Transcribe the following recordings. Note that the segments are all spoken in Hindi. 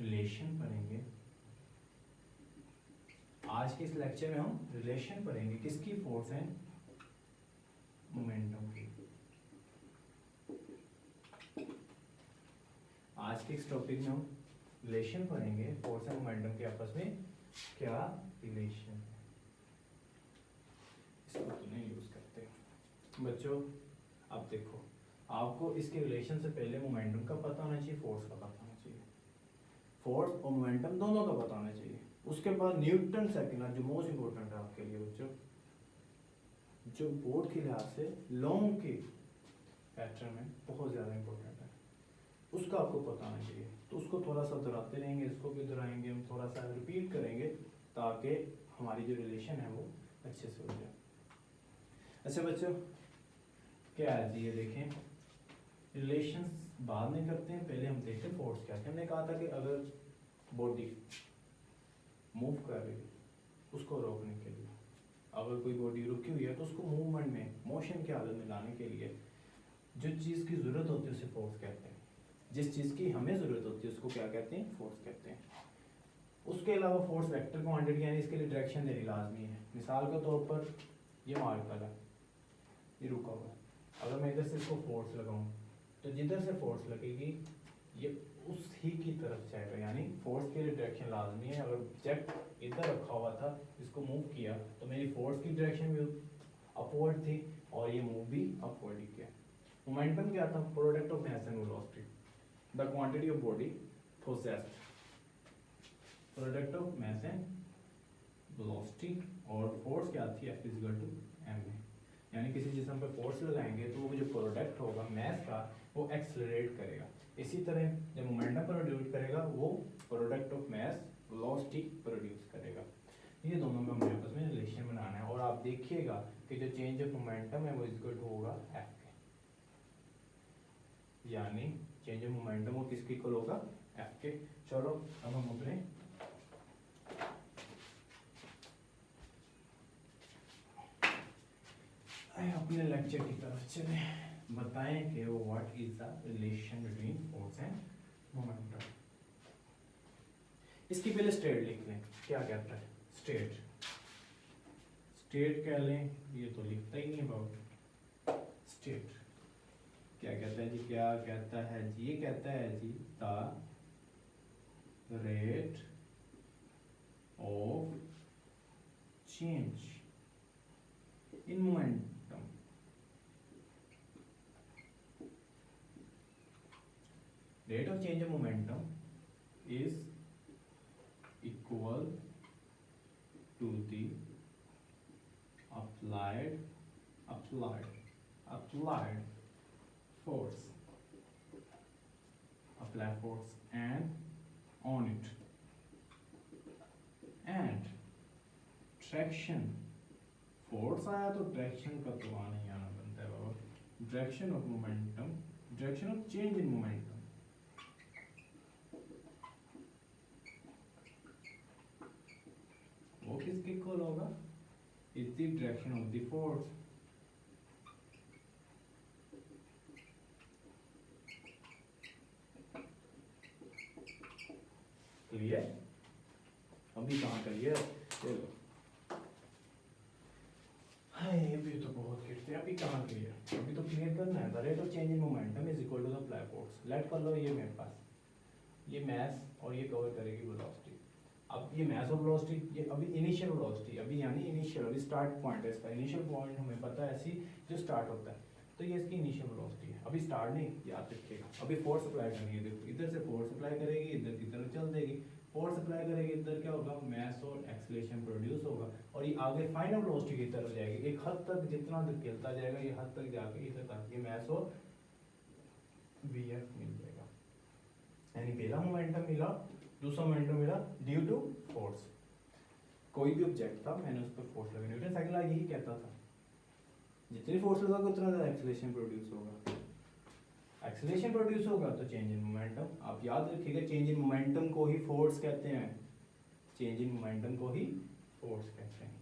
रिलेशन पढ़ेंगे। आज के इस लेक्चर में हम रिलेशन पढ़ेंगे किसकी, फोर्स एंड मोमेंटम की। आज के इस टॉपिक में हम रिलेशन पढ़ेंगे, फोर्स एंड मोमेंटम के आपस में क्या रिलेशन है, इसको तो नहीं यूज करते बच्चों। अब देखो, आपको इसके रिलेशन से पहले मोमेंटम का पता होना चाहिए, फोर्स का पता होना चाहिए। फोर्स और मोमेंटम दोनों का पता होना चाहिए। उसके बाद न्यूटन सेकंड जो मोस्ट इंपॉर्टेंट है आपके लिए बच्चों, जो बोर्ड के लिहाज से लॉन्ग के पैटर्न में बहुत ज़्यादा इंपॉर्टेंट है, उसका आपको पता होना चाहिए। तो उसको थोड़ा सा दोहराते रहेंगे, इसको भी दोहराएंगे, हम थोड़ा सा रिपीट करेंगे ताकि हमारी जो रिलेशन है वो अच्छे से हो जाए। अच्छा बच्चों, क्या है जी, ये देखें, रिलेशंस बाद में करते हैं, पहले हम देखते हैं फोर्स क्या है। हमने कहा था कि अगर बॉडी मूव कर रही है उसको रोकने के लिए, अगर कोई बॉडी रुकी हुई है तो उसको मूवमेंट में, मोशन की हालत में लाने के लिए जो चीज़ की ज़रूरत होती है उसे फोर्स कहते हैं। जिस चीज़ की हमें ज़रूरत होती है उसको क्या कहते हैं, फोर्स कहते हैं। उसके अलावा फोर्स वेक्टर क्वांटिटी यानी इसके लिए डायरेक्शन देनी लाजमी है। मिसाल के तौर पर ये मार्कर है, ये रुका हुआ है, अगर मैं इधर से इसको फोर्स लगाऊं तो जिधर से फोर्स लगेगी ये उस ही की तरफ जाएगा, यानी फोर्स के लिए डायरेक्शन लाजमी है। अगर ऑब्जेक्ट इधर रखा हुआ था, इसको मूव किया तो मेरी फोर्स की डायरेक्शन भी अपवर्ड थी और ये मूव भी अपवर्ड ही किया। मोमेंटम क्या था, product of mass and velocity, the quantity of body possessed, product of mass and velocity, और फोर्स क्या थी, F इक्वल टू m है। यानी किसी जिस्म पे फोर्स लगाएंगे तो वो जो प्रोडक्ट होगा मास का वो एक्सेलरेट करेगा। इसी तरह जब मोमेंटम प्रोड्यूस करेगा वो product of mass velocity produce करेगा। ये दोनों का हमें आपस में रिलेशन बनाना है, और आप देखिएगा कि जो चेंज ऑफ मोमेंटम है वो इक्वल टू होगा F के, यानी चेंज ऑफ मोमेंटम वो किसके इक्वल होगा, F के। चलो अब हम अपने अपने लेक्चर की तरफ चले, बताएं कि what is the relation between force and momentum. इसकी पहले स्टेट लिख लें, क्या कहता है स्टेट, स्टेट कह लें, ये तो लिखता ही नहीं अबाउट स्टेट। क्या कहता है जी, क्या कहता है जी, ये कहता है जी the rate of change in momentum rate of change of momentum is equal to the applied force, applied force and on it, and traction, force आया तो ट्रैक्शन का तो आना ही आना बनता है बाबा, direction of momentum, direction of change in momentum, वो किसके इक्वल होगा, is the direction of the force. Clear, अभी कहाँ क्लियर, चलो ये भी तो बहुत गिरते हैं, अभी कहाँ क्लियर, अभी तो क्लियर करना है। The rate of change in momentum is equal to the apply force. Late कर लो, ये मेरे पास ये मास और ये कवर करेगी वेलोसिटी। अब ये मास और वेलोसिटी, ये अभी इनिशियल वेलोसिटी, अभी यानी इनिशियल, अभी स्टार्ट पॉइंट है इसका, इनिशियल पॉइंट हमें पता है ऐसी जो स्टार्ट होता है, तो ये इसकी इनिशियल वेलोसिटी है। अभी स्टार्ट नहीं, याद रखिएगा, अभी फोर्स अप्लाई करनी है। देखो इधर से फोर्स अप्लाई करेगी, इधर की तरफ चल देगी, फोर्स अप्लाई करेगी, इधर क्या होगा, मास और एक्सेलरेशन प्रोड्यूस होगा, और ये आगे फाइनल वेलोसिटी की तरफ जाएगी। एक हद तक जितना तक खेलता जाएगा, ये हद तक जाके इधर तक ये मास और VF मिल जाएगा। यानी पहला मोमेंटम मिला, दूसरा मोमेंटम मिला ड्यू टू फोर्स। कोई भी ऑब्जेक्ट था, मैंने उस पर फोर्स लगा, न्यूटन सेकंड लॉ यही कहता था, जितनी फोर्स लगाओगे उतना ज़्यादा एक्सेलरेशन प्रोड्यूस होगा, एक्सेलरेशन प्रोड्यूस होगा तो चेंज इन मोमेंटम। आप याद रखिएगा, चेंज इन मोमेंटम को ही फोर्स कहते हैं, चेंज इन मोमेंटम को ही फोर्स कहते हैं।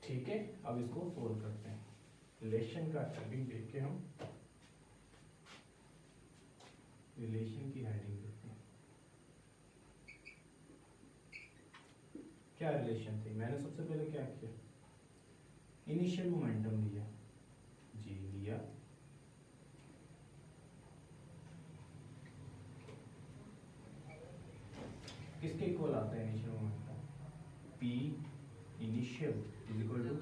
ठीक है, अब इसको सोल्व करते हैं, रिलेशन का टर्मिंग देख के हम रिलेशन की हेडिंग देते हैं। क्या रिलेशन थी? मैंने सबसे पहले क्या किया, इनिशियल मोमेंटम लिया जी, लिया किसके इक्वल आता है initial momentum, p initial is equal to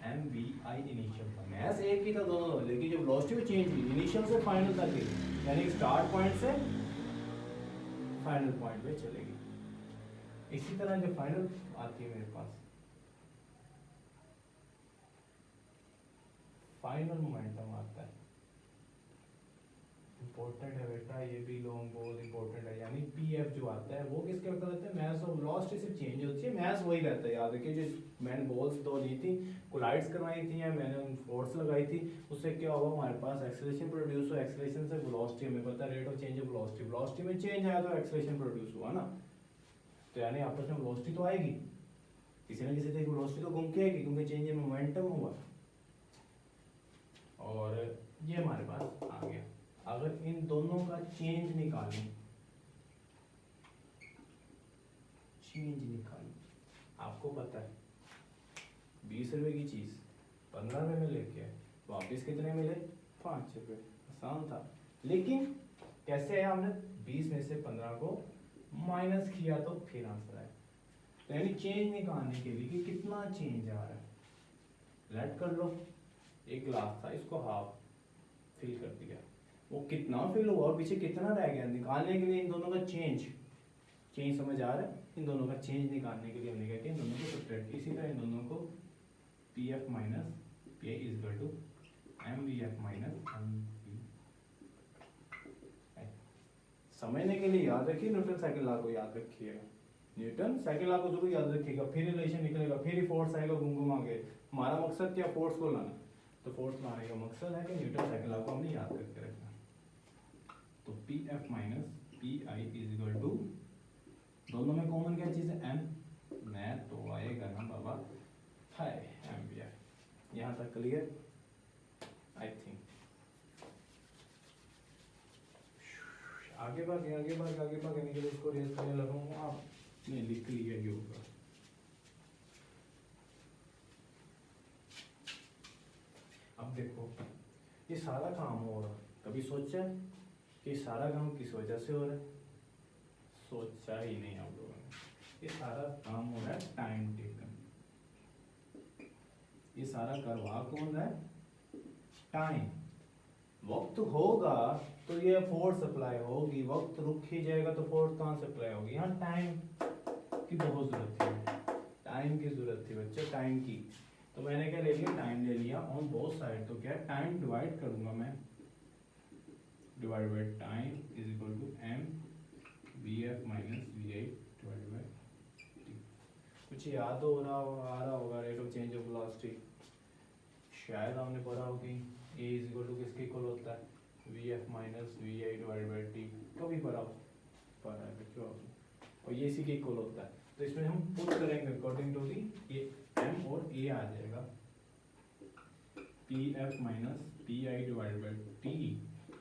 m b i initial था। मैथ एक ही था दोनों, लेकिन जब वेलोसिटी में चेंज हुई इनिशियल से फाइनल तक गई, यानी स्टार्ट पॉइंट से फाइनल पॉइंट पे चलेगी। इसी तरह जो फाइनल आती है मेरे पास, फाइनल मोमेंटम आता है, इंपॉर्टेंट है बेटा ये भी लॉन्ग बहुत इंपॉर्टेंट है। यानी पी एफ जो आता है वो किसके ऊपर रहता है, मैथ और वेलोसिटी से चेंज होती है, मैथ वही रहता है। याद रखिए जो मैंने बॉल्स दो ली थी, कोलाइड्स करवाई थी या मैंने फोर्स लगाई थी, उससे क्या होगा हमारे पास एक्सेलरेशन प्रोड्यूस हुआ, एक्सेलरेशन से वेलोसिटी हमें पता है rate of change of velocity, velocity में चेंज आया तो एक्सेलरेशन प्रोड्यूस हुआ ना, तो यानी आपस में वेलोसिटी तो आएगी, किसी ना किसी तरीके वेलोसिटी तो घूम के आएगी क्योंकि चेंज इन मोमेंटम हुआ। और ये हमारे पास आ गया। अगर इन दोनों का चेंज निकालें, चेंज निकालें, आपको पता है 20 रुपए की चीज 15 रुपए में लेके आए, वापिस कितने मिले, 5 रुपए। आसान था, लेकिन कैसे आया, हमने 20 में से 15 को माइनस किया तो फिर आंसर आया। तो यानी चेंज निकालने के लिए कि कितना चेंज आ रहा है, लेट कर लो एक ग्लास था, इसको हाफ फिल कर दिया, वो कितना फिल हुआ और पीछे कितना रह गया, निकालने के लिए इन दोनों का चेंज, चेंज समझ आ रहा है, इन दोनों का चेंज निकालने के लिए हमने क्या किया, इन दोनों को सब्ट्रैक्ट। इसी तरह इन दोनों को p F minus P i is equal to m v F minus m v. समझने के लिए याद रखिए, न्यूटन सेकंड लॉ को याद रखिएगा, न्यूटन सेकंड लॉ को जरूर याद रखिएगा, फिर रिलेशन निकलेगा, फिर ही फोर्स आएगा घूम घुमा के। हमारा मकसद क्या, फोर्स को लाना, तो फोर्स लाने का मकसद है कि न्यूटन सेकंड लॉ को हमने याद करके रखना। तो p F minus P i is equal to, दोनों में कॉमन क्या चीज है, एम, मैं तो आएगा ना बाबा, हाय एम बी आई। यहाँ तक क्लियर आई थिंक। आगे भागे आगे के लिए इसको रेस करने लगा हूँ, आपने लिख लिया योगा। अब देखो ये सारा काम हो रहा, कभी सोचा कि सारा काम किस वजह से हो रहा है, सोचा ही नहीं आप लोगों ने। ये सारा काम हो रहा है टाइम टेकन, ये सारा करवा कौन रहा है, टाइम। वक्त होगा तो ये फोर्स अप्लाई होगी, वक्त रुक ही जाएगा तो फोर्स कहाँ से अप्लाई होगी, यहाँ टाइम की बहुत जरूरत थी, टाइम की जरूरत थी बच्चे, टाइम की। तो मैंने क्या ले लिया, टाइम ले लिया ऑन बोथ साइड। तो क्या टाइम डिवाइड करूंगा मैं, divide by time is equal to m v F minus we i divide by t. कुछ याद हो रहा आ रहा होगा, rate of change of velocity शायद हमने पढ़ा होगी, ए इज इक्वल टू किसके इक्वल होता है, v F minus we i divide by t, कभी पढ़ा है बच्चों आपने, और ये इसी के इक्वल होता है। तो इसमें हम पुट करेंगे अकॉर्डिंग टू दी, ये एम और ए आ जाएगा, P F minus P I divide by T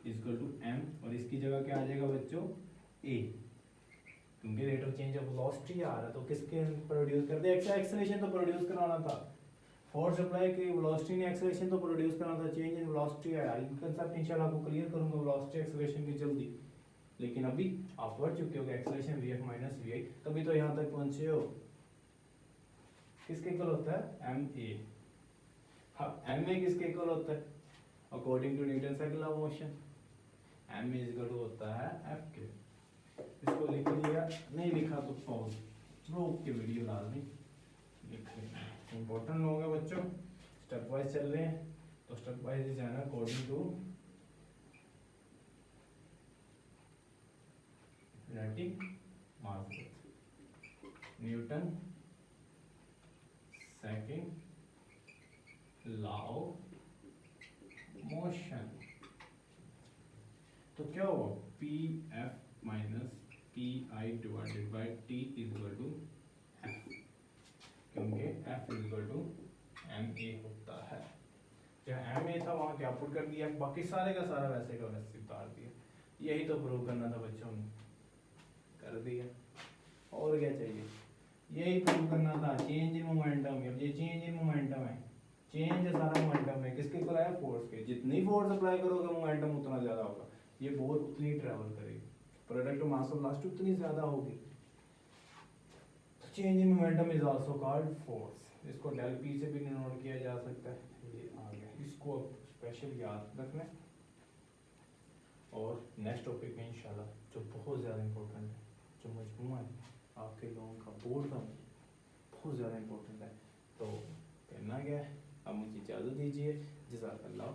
is equal to M, और इसकी जगह क्या आ जाएगा बच्चों, ए, क्योंकि rate of change of velocity आ रहा तो किसके प्रोड्यूस कर दे, एक्सेलरेशन तो प्रोड्यूस कराना था, फोर्स अप्लाई की वेलोसिटी ने एक्सेलरेशन तो प्रोड्यूस करना था, चेंज इन वेलोसिटी आया। इन कांसेप्ट इंशाल्लाह आपको क्लियर करूंगा वेलोसिटी एक्सेलरेशन की जल्दी, लेकिन अभी आप पढ़ चुके हो acceleration V F minus we I, तभी तो यहाँ तक पहुंचे हो। किसके इक्वल होता है, एम ए। हाँ, एम ए किसके इक्वल होता है, according to Newton second law of motion m is equal to होता है एफ के। इसको लिख लिया, नहीं लिखा तो पॉज रोक के वीडियो लाजमी लिख लेना, इम्पोर्टेंट होगा बच्चों। स्टेप वाइज चल रहे हैं तो स्टेप वाइज ही जाना according to kinetic mass, Newton second law of motion. तो क्या होगा, P F minus P I divided by T is equal to F, क्योंकि F is equal to M A होता है। जहाँ एम ए था वहाँ क्या पुट कर दिया, बाकी सारे का सारा वैसे का वैसे उतार दिया। यही तो प्रूव करना था बच्चों ने, कर दिया। और क्या चाहिए, यही प्रूव करना था, चेंज इन मोमेंटम। अब ये चेंज इन मोमेंटम है, चेंज है सारा मोमेंटम है, किसके ऊपर आया, फोर्स के। जितनी फोर्स अप्लाई करोगे मोमेंटम उतना ज़्यादा होगा, ये बोल उतनी ट्रैवल करेगी, प्रोडक्ट मास ऑफ लास्ट उतनी ज़्यादा होगी। तो change in momentum is also called force. इसको डेल पी से भी नोट किया जा सकता है, ये आ गया, इसको अब स्पेशल याद रखना है। और नेक्स्ट टॉपिक में इंशाल्लाह जो बहुत ज़्यादा इंपॉर्टेंट है, जो मजमूआ है आपके लोगों का बोर्ड का बहुत ज़्यादा इंपॉर्टेंट है, तो करना क्या है, अब मुझे इजाज़त दीजिए, जज़ाकल्लाह।